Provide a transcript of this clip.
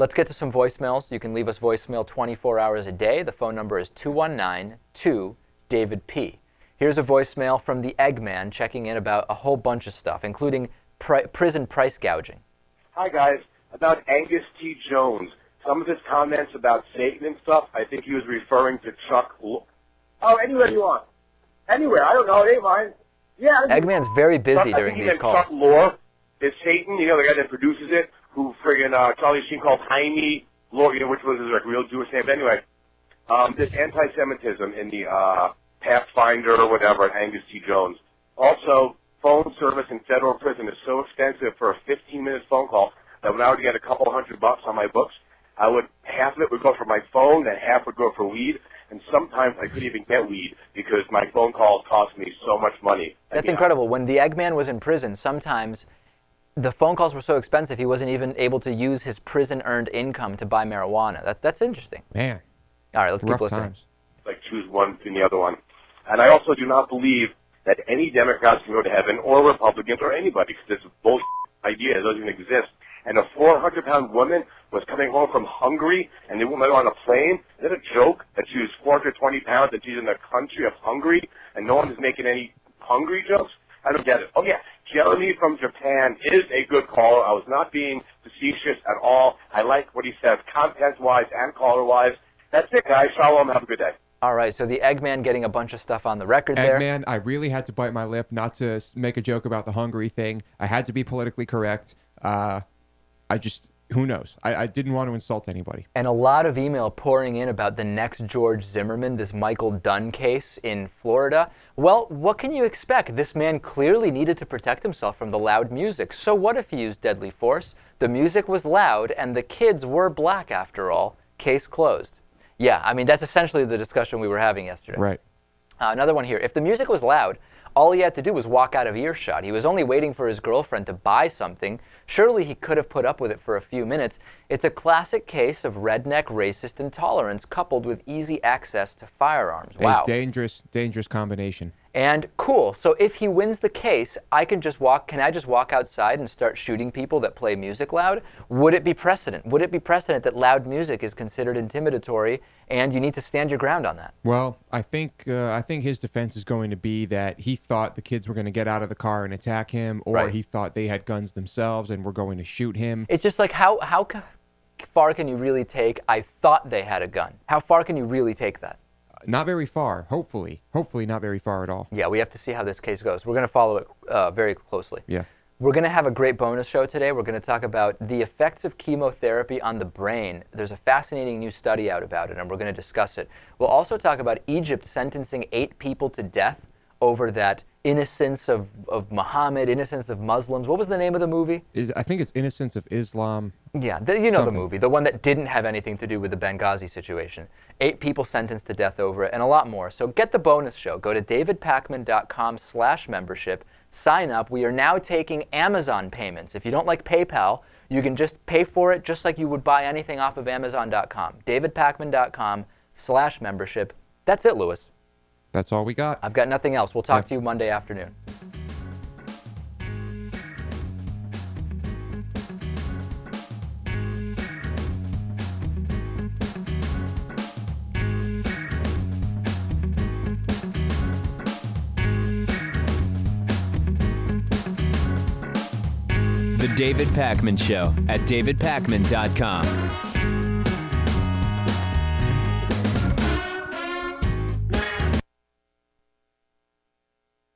Let's get to some voicemails. You can leave us voicemail 24 hours a day. The phone number is 219-2-DAVID-P. Here's a voicemail from the Eggman checking in about a whole bunch of stuff, including prison price gouging. Hi, guys. About Angus T. Jones. Some of his comments about Satan and stuff, I think he was referring to Chuck. Anywhere you want. Anywhere. I don't know. It ain't mine. Yeah. Eggman's very busy during these calls. Chuck Lorre is Satan, the guy that produces it, who friggin' Charlie Sheen called Jaime Lorre, which was his real Jewish name. But anyway, this anti-Semitism in the Pathfinder or whatever at Angus T. Jones. Also, phone service in federal prison is so expensive for a 15-minute phone call that when I would get a couple $100 on my books, half of it would go for my phone, and half would go for weed, and sometimes I couldn't even get weed because my phone calls cost me so much money. That's incredible. When the Eggman was in prison, sometimes the phone calls were so expensive he wasn't even able to use his prison-earned income to buy marijuana. That's interesting. Man. All right, let's keep listening. Times. Like choose one between the other one. And I also do not believe that any Democrats can go to heaven or Republicans or anybody because it's a bullshit idea. It doesn't even exist. And a 400-pound woman was coming home from Hungary, and they went on a plane. Is that a joke that she was 420 pounds and she's in the country of Hungary, and no one is making any Hungary jokes? I don't get it. Oh, yeah, Jeremy from Japan is a good caller. I was not being facetious at all. I like what he says, content-wise and caller-wise. That's it, guys. Shalom. Have a good day. All right, so the Eggman getting a bunch of stuff on the record there. Eggman, I really had to bite my lip not to make a joke about the Hungary thing. I had to be politically correct. Who knows? I didn't want to insult anybody. And a lot of email pouring in about the next George Zimmerman, this Michael Dunn case in Florida. Well, what can you expect? This man clearly needed to protect himself from the loud music. So what if he used deadly force? The music was loud and the kids were black after all. Case closed. Yeah, I mean, that's essentially the discussion we were having yesterday. Right. Another one here. If the music was loud, all he had to do was walk out of earshot. He was only waiting for his girlfriend to buy something. Surely he could have put up with it for a few minutes. It's a classic case of redneck racist intolerance coupled with easy access to firearms. Wow. A dangerous combination. And cool. So if he wins the case, can I just walk outside and start shooting people that play music loud? Would it be precedent? Would it be precedent that loud music is considered intimidatory and you need to stand your ground on that? Well, I think his defense is going to be that he thought the kids were going to get out of the car and attack him, or he thought they had guns themselves and were going to shoot him. It's just like how far can you really take, I thought they had a gun? How far can you really take that? Not very far, hopefully. Hopefully not very far at all. Yeah, we have to see how this case goes. We're going to follow it very closely. Yeah. We're going to have a great bonus show today. We're going to talk about the effects of chemotherapy on the brain. There's a fascinating new study out about it, and we're going to discuss it. We'll also talk about Egypt sentencing 8 people to death over that innocence of Muhammad, innocence of Muslims. What was the name of the movie? I think it's Innocence of Islam. Yeah, you know the movie, the one that didn't have anything to do with the Benghazi situation. 8 people sentenced to death over it, and a lot more. So get the bonus show. Go to davidpakman.com/membership. Sign up. We are now taking Amazon payments. If you don't like PayPal, you can just pay for it just like you would buy anything off of Amazon.com. davidpakman.com/membership. That's it, Louis. That's all we got. I've got nothing else. We'll talk to you Monday afternoon. The David Pakman Show at davidpakman.com.